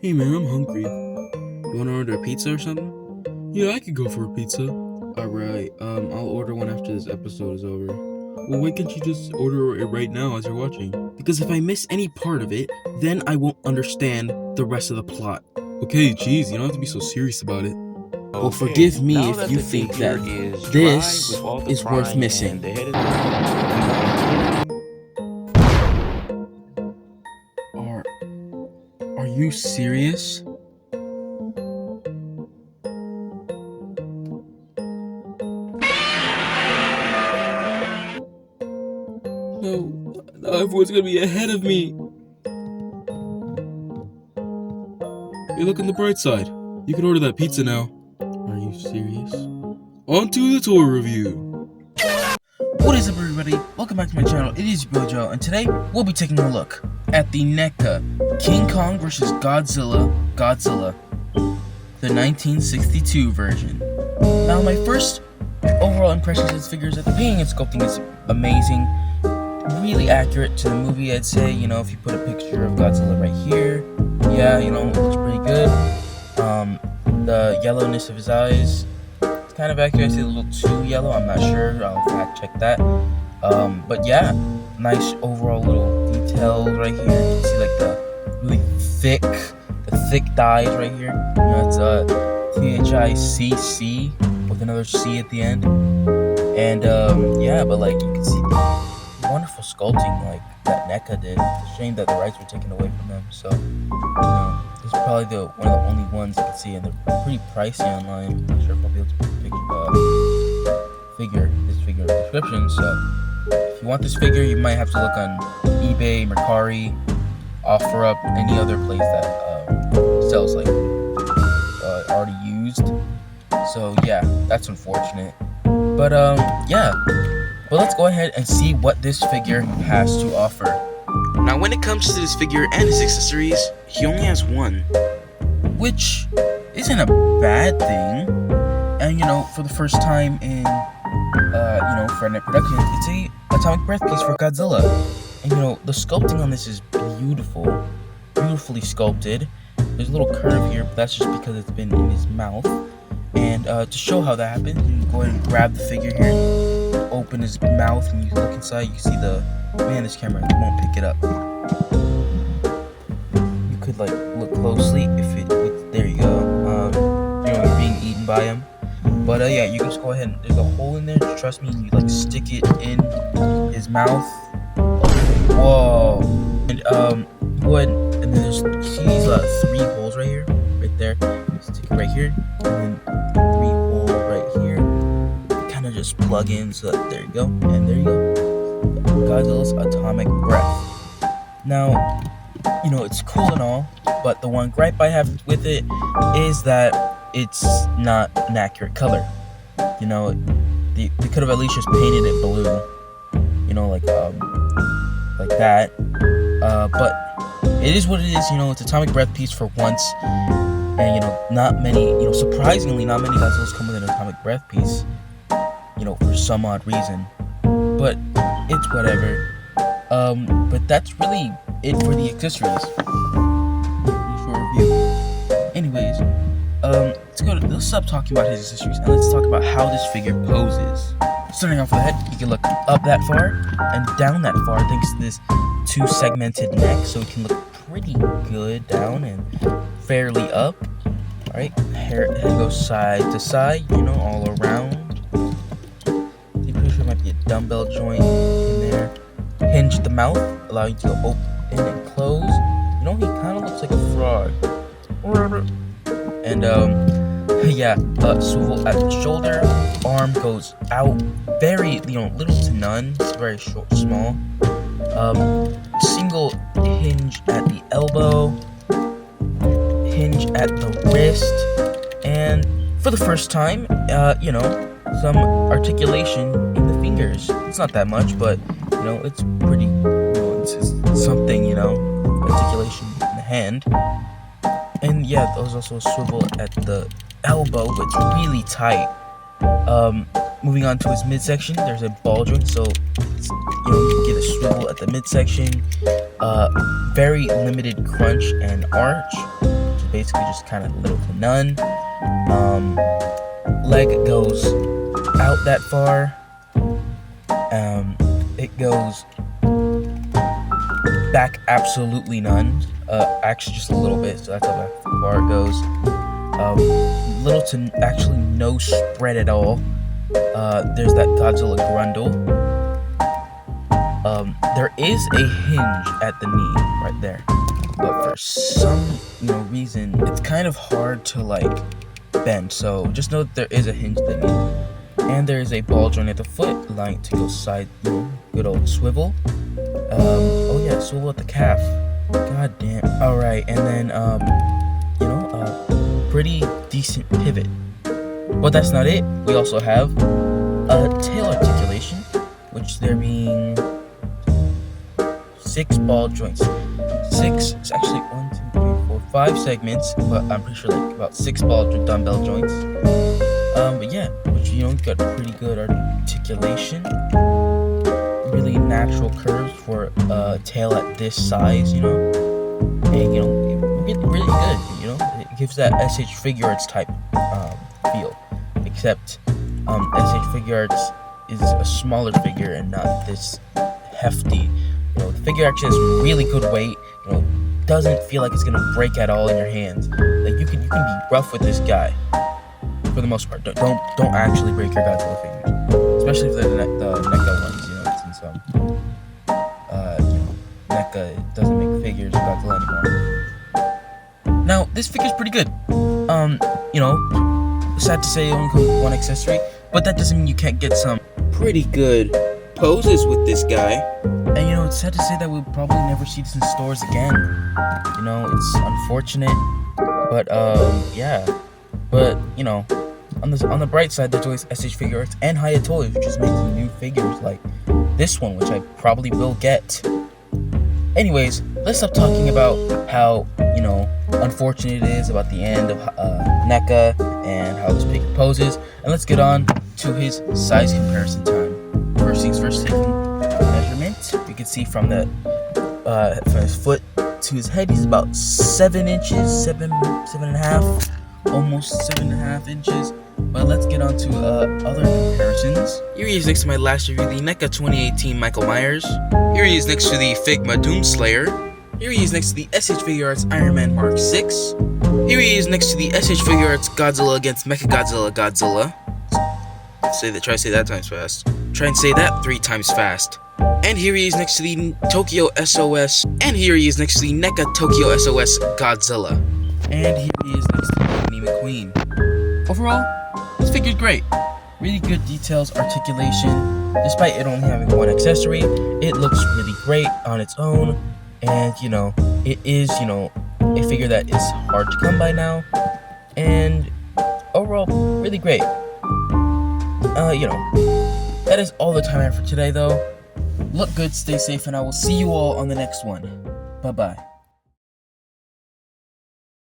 Hey man, I'm hungry. You wanna order a pizza or something? Yeah, I could go for a pizza. Alright, I'll order one after this episode is over. Well, why can't you just order it right now as you're watching? Because if I miss any part of it, then I won't understand the rest of the plot. Okay, geez, you don't have to be so serious about it. Well, forgive me if you think that this is worth missing. Are you serious? No, everyone's gonna be ahead of me. Hey, look on the bright side. You can order that pizza now. Are you serious? On to the toy review. What is up, everybody? Welcome back to my channel. It is your boy Joe, and today we'll be taking a look at the NECA King Kong vs. Godzilla, the 1962 version. Now, my first overall impressions of this figure is that the painting and sculpting is amazing, really accurate to the movie. I'd say, if you put a picture of Godzilla right here, yeah, it looks pretty good. The yellowness of his eyes, it's kind of accurate. It's a little too yellow, I'm not sure, I'll fact check that. But yeah, nice overall little details right here. You can see like the really thick dyes right here. It's THICC with another C at the end. And yeah, but like you can see the wonderful sculpting like that NECA did. It's a shame that the rights were taken away from them. So this is probably one of the only ones you can see, and they're pretty pricey online. I'm not sure if I'll be able to put this figure description. So if you want this figure, you might have to look on eBay, Mercari, OfferUp, any other place that sells like already used. So yeah, that's unfortunate. But yeah. But let's go ahead and see what this figure has to offer. Now, when it comes to this figure and his accessories, he only has one, which isn't a bad thing. And for the first time in Fortnite production, it's a atomic breath piece for Godzilla. And the sculpting on this is beautifully sculpted. There's a little curve here, but that's just because it's been in his mouth. And to show how that happened, you can go ahead and grab the figure here, open his mouth, and you look inside. You see this camera won't pick it up. You could like look closely if there you go. You're being eaten by him. But yeah, you can just go ahead and there's a hole in there. Just trust me. You like stick it in his mouth. Whoa. And go ahead and then there's see these 3 holes right here, right there. Stick it right here, and then 3 holes right here. Kind of just plug in. So there you go, and there you go. Godzilla's atomic breath. Now, it's cool and all, but the one gripe I have with it is that it's not an accurate color. They could have at least just painted it blue, like that. But it is what it is. It's atomic breath piece for once, and not many, surprisingly, not many Godzillas come with an atomic breath piece. For some odd reason, but it's whatever. But that's really it for the accessories. Short review. Anyways, let's stop talking about his accessories and let's talk about how this figure poses. Starting off with the head, you can look up that far and down that far thanks to this 2-segmented neck, so it can look pretty good down and fairly up. Alright, head goes side to side, all around. Might be a dumbbell joint in there. Hinge the mouth, allow you to go open and close. He kind of looks like a frog. And yeah, swivel at the shoulder. Arm goes out, very little to none. It's very short, small. Single hinge at the elbow. Hinge at the wrist, and for the first time, some articulation in the fingers. It's not that much, but it's pretty. It's something. Articulation in the hand, and yeah, there's also a swivel at the elbow, but it's really tight. Moving on to his midsection, there's a ball joint, so you get a swivel at the midsection. Very limited crunch and arch, which basically just kind of little to none. Leg goes out that far. It goes back absolutely none. Actually just a little bit, so that's how far it goes. Little to actually no spread at all. There's that Godzilla grundle. There is a hinge at the knee right there, but for some reason it's kind of hard to like bend. So just know that there is a hinge at the knee, and there is a ball joint at the foot, allowing it to go side. Good old swivel. Oh yeah, swivel at the calf. God damn. All right, and then pretty decent pivot. But that's not it. We also have a tail articulation, which there being 6 ball joints. 6, it's actually 1, 2, 3, 4, 5 segments, but I'm pretty sure like about 6 dumbbell joints. But yeah, which got pretty good articulation. Really natural curves for a tail at this size, and really good. It gives that SH Figure Arts type feel, except SH Figure Arts is a smaller figure and not this hefty. The figure actually has really good weight. Doesn't feel like it's gonna break at all in your hands. Like you can be rough with this guy for the most part. Don't actually break your Godzilla figures, especially if they're the NECA ones. Since NECA doesn't make figures of Godzilla anymore. Now this figure's pretty good. Sad to say it only comes with 1 accessory, but that doesn't mean you can't get some pretty good poses with this guy. And it's sad to say that we'll probably never see this in stores again. It's unfortunate, but yeah. But on the bright side, there's always SH Figure Arts and Hiya Toys, which is making new figures like this one, which I probably will get. Anyways, let's stop talking about how unfortunate it is about the end of NECA and how this figure poses, and let's get on to his size comparison time. First things first, taking measurement. You can see from his foot to his head, he's about 7 inches, 7.5, almost 7.5 inches. But let's get on to other comparisons. Here he is next to my last review, the NECA 2018 Michael Myers. Here he is next to the Figma Doomslayer. Here he is next to the SH Figure Arts Iron Man Mark 6. Here he is next to the SH Figure Arts Godzilla against Mechagodzilla Godzilla. Try to say that times fast. Try and say that 3 times fast. And here he is next to the Tokyo SOS. And here he is next to the NECA Tokyo SOS Godzilla. And here he is next to Lightning McQueen. Overall, this figure's great. Really good details, articulation. Despite it only having 1 accessory, it looks really great on its own. And it is a figure that is hard to come by now. And overall, really great. That is all the time I have for today, though. Look good, stay safe, and I will see you all on the next one. Bye-bye.